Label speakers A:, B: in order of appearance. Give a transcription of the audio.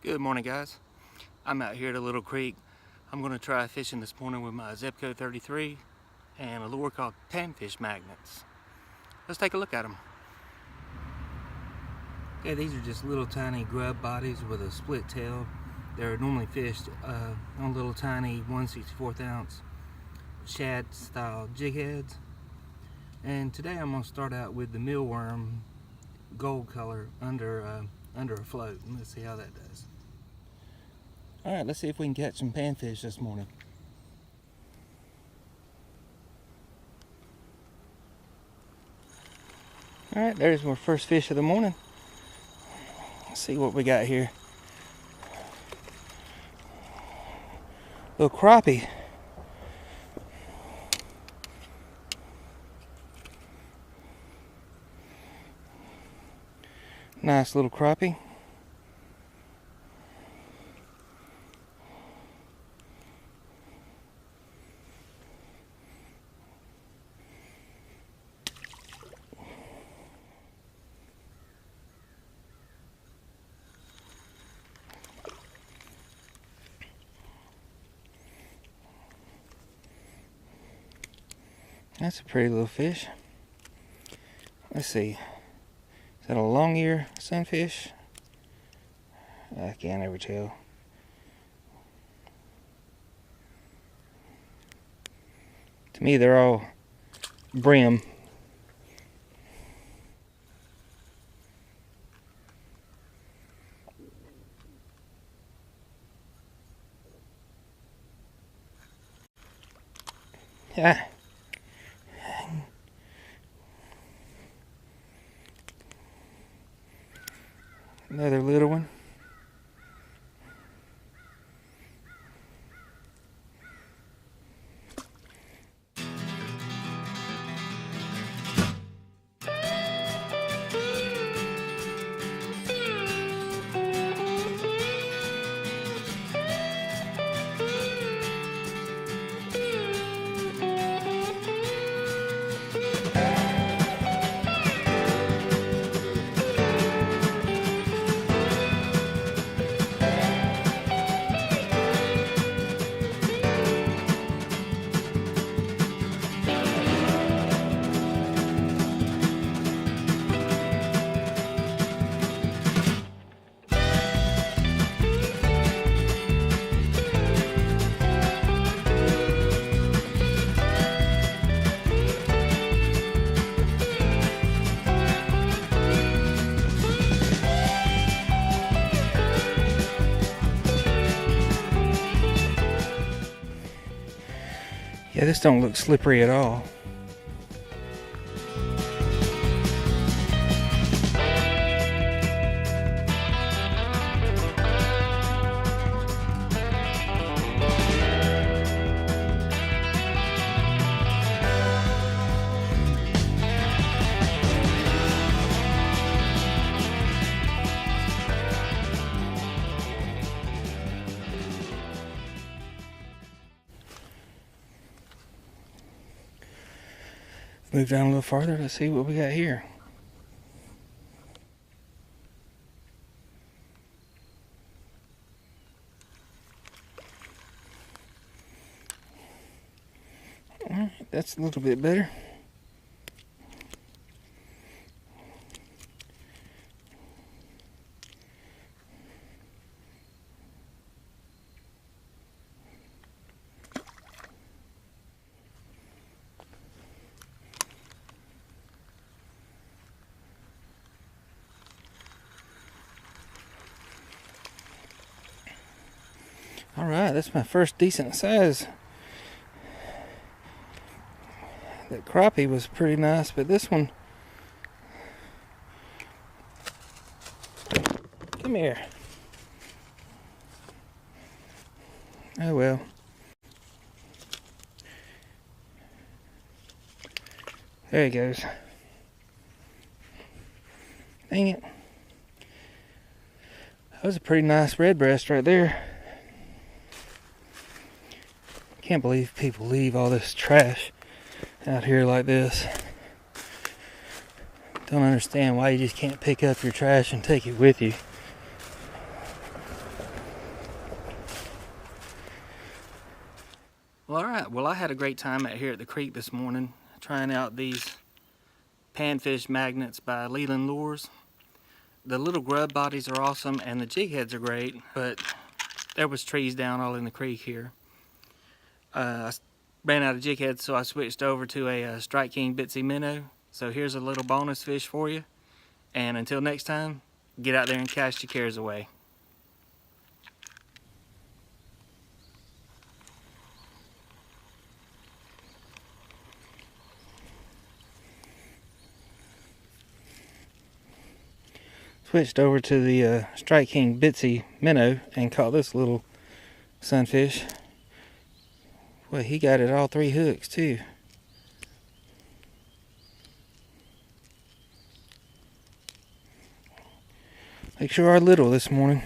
A: Good morning, guys. I'm out here at a little creek. I'm going to try fishing this morning with my Zebco 33 and a lure called Panfish Magnets. Let's take a look at them. Okay, these are just little tiny grub bodies with a split tail. They're normally fished on little tiny 1/64 ounce shad style jig heads. And today I'm going to start out with the mealworm gold color under a float, and let's see how that does. Alright, let's see if we can catch some panfish this morning. Alright, there's our first fish of the morning. Let's see what we got here. Little crappie. Nice little crappie. That's a pretty little fish. Let's see. Is that a long ear sunfish? I can't ever tell. To me, they're all brim. Yeah. Another little one. Yeah, this don't look slippery at all. Move down a little farther, let's see what we got here. Alright, that's a little bit better. Alright, that's my first decent size. That crappie was pretty nice, but this one... Come here. Oh well. There he goes. Dang it. That was a pretty nice redbreast right there. Can't believe people leave all this trash out here like this. Don't understand why you just can't pick up your trash and take it with you. Well, alright, well I had a great time out here at the creek this morning trying out these Panfish Magnets by Leland Lures. The little grub bodies are awesome and the jig heads are great, but there was trees down all in the creek here. I ran out of jig heads, so I switched over to a Strike King Bitsy minnow. So here's a little bonus fish for you, and until next time, get out there and cast your cares away. Switched over to the Strike King Bitsy minnow and caught this little sunfish. Well, he got it all 3 hooks too. They sure are little this morning.